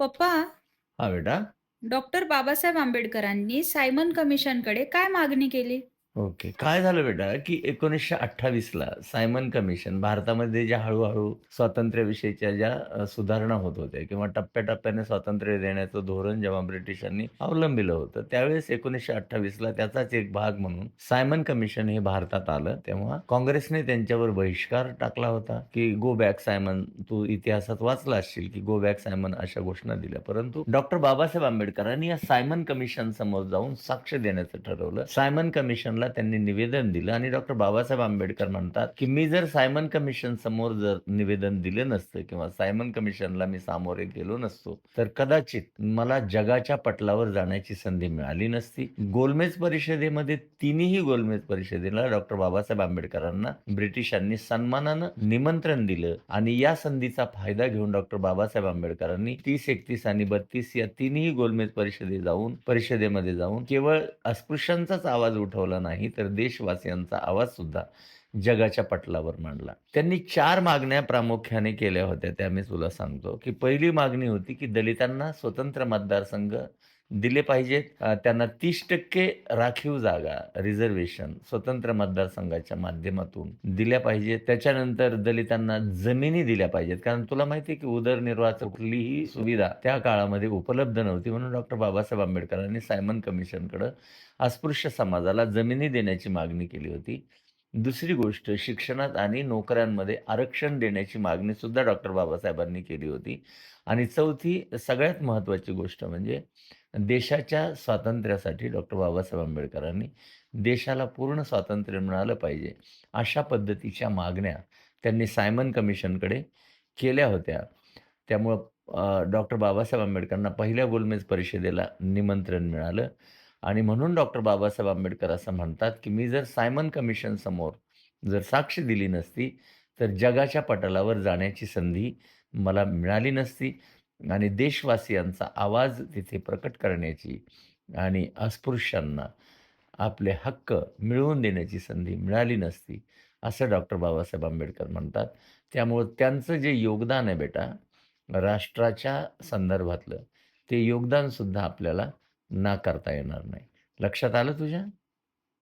पप्पा, हां, बेटा. डॉक्टर बाबासाहेब आंबेडकरांनी सायमन कमिशनकडे काय मागणी केली? ओके. काय झालं बेटा, की 1928 ला सायमन कमिशन भारतामध्ये ज्या हळू-हळू स्वातंत्र्याविषयीच्या ज्या सुधारणा होत होत्या किंवा टप्प्याटप्प्याने स्वातंत्र्य देण्याचं धोरण जेव्हा ब्रिटिशांनी अवलंबिलं होतं, त्यावेळेस 1928 ला त्याचाच एक भाग म्हणून सायमन कमिशन हे भारतात आलं. तेव्हा काँग्रेसने त्यांच्यावर बहिष्कार टाकला होता, की गो बॅक सायमन. तू इतिहासात वाचला असशील, की गो बॅक सायमन अशा घोषणा दिल्या. परंतु डॉक्टर बाबासाहेब आंबेडकरांनी या सायमन कमिशन समोर जाऊन साक्ष देण्याचं ठरवलं. सायमन कमिशनला त्यांनी निवेदन दिलं आणि डॉक्टर बाबासाहेब आंबेडकर म्हणतात, की मी जर सायमन कमिशन समोर जर निवेदन दिलं नसतं किंवा सायमन कमिशनला मी सामोरे गेलो नसतो, तर कदाचित मला जगाच्या पटलावर जाण्याची संधी मिळाली नसती. गोलमेज परिषदेमध्ये तिन्ही गोलमेज परिषदेला डॉक्टर बाबासाहेब आंबेडकरांना ब्रिटिशांनी सन्मानानं निमंत्रण दिलं आणि या संधीचा फायदा घेऊन डॉक्टर बाबासाहेब आंबेडकरांनी 30, 31 आणि 32 या तिन्ही गोलमेज परिषदेमध्ये जाऊन केवळ अस्पृश्यांचाच आवाज उठवला नाही, तर देशवासियांचा आवाज सुद्धा जगाच्या पटलावर मांडला. त्यांनी 4 मागण्या प्रामुख्याने केल्या होत्या, त्या मी तुला सांगतो, की पहिली मागणी होती, की दलितांना स्वतंत्र मतदारसंघ दिले पाहिजेत. त्यांना 30% राखीव जागा, रिझर्व्हेशन स्वतंत्र मतदारसंघाच्या माध्यमातून दिल्या पाहिजेत. त्याच्यानंतर दलितांना जमिनी दिल्या पाहिजेत. कारण तुला माहिती आहे, की उदरनिर्वाहाची कुठलीही सुविधा त्या काळामध्ये उपलब्ध नव्हती. म्हणून डॉक्टर बाबासाहेब आंबेडकरांनी सायमन कमिशनकडं अस्पृश्य समाजाला जमिनी देण्याची मागणी केली होती. दुसरी गोष्ट शिक्षणात आणि नोकऱ्यांमध्ये आरक्षण देण्याची मागणी सुद्धा डॉक्टर बाबासाहेबांनी केली होती. आणि चौथी सगळ्यात महत्त्वाची गोष्ट म्हणजे देशाच्या स्वातंत्र्यासाठी डॉक्टर बाबासाहेब आंबेडकरांनी देशाला पूर्ण स्वातंत्र्य मिळालं पाहिजे, अशा पद्धतीच्या मागण्या त्यांनी सायमन कमिशनकडे केल्या होत्या. त्यामुळं डॉक्टर बाबासाहेब आंबेडकरांना पहिल्या गोलमेज परिषदेला निमंत्रण मिळालं आणि म्हणून डॉक्टर बाबासाहेब आंबेडकर असं म्हणतात, की मी जर सायमन कमिशन समोर जर साक्ष दिली नसती, तर जगाच्या पटलावर जाण्याची संधी मला मिळाली नसती आणि देशवासियांचा आवाज तिथे प्रकट करण्याची आणि अस्पृश्यांना आपले हक्क मिळवून देण्याची संधी मिळाली नसती, असं डॉक्टर बाबासाहेब आंबेडकर म्हणतात. त्यामुळं त्यांचं जे योगदान आहे बेटा, राष्ट्राच्या संदर्भातलं, ते योगदानसुद्धा आपल्याला नाकारता येणार नाही. लक्षात आलं तुझ्या?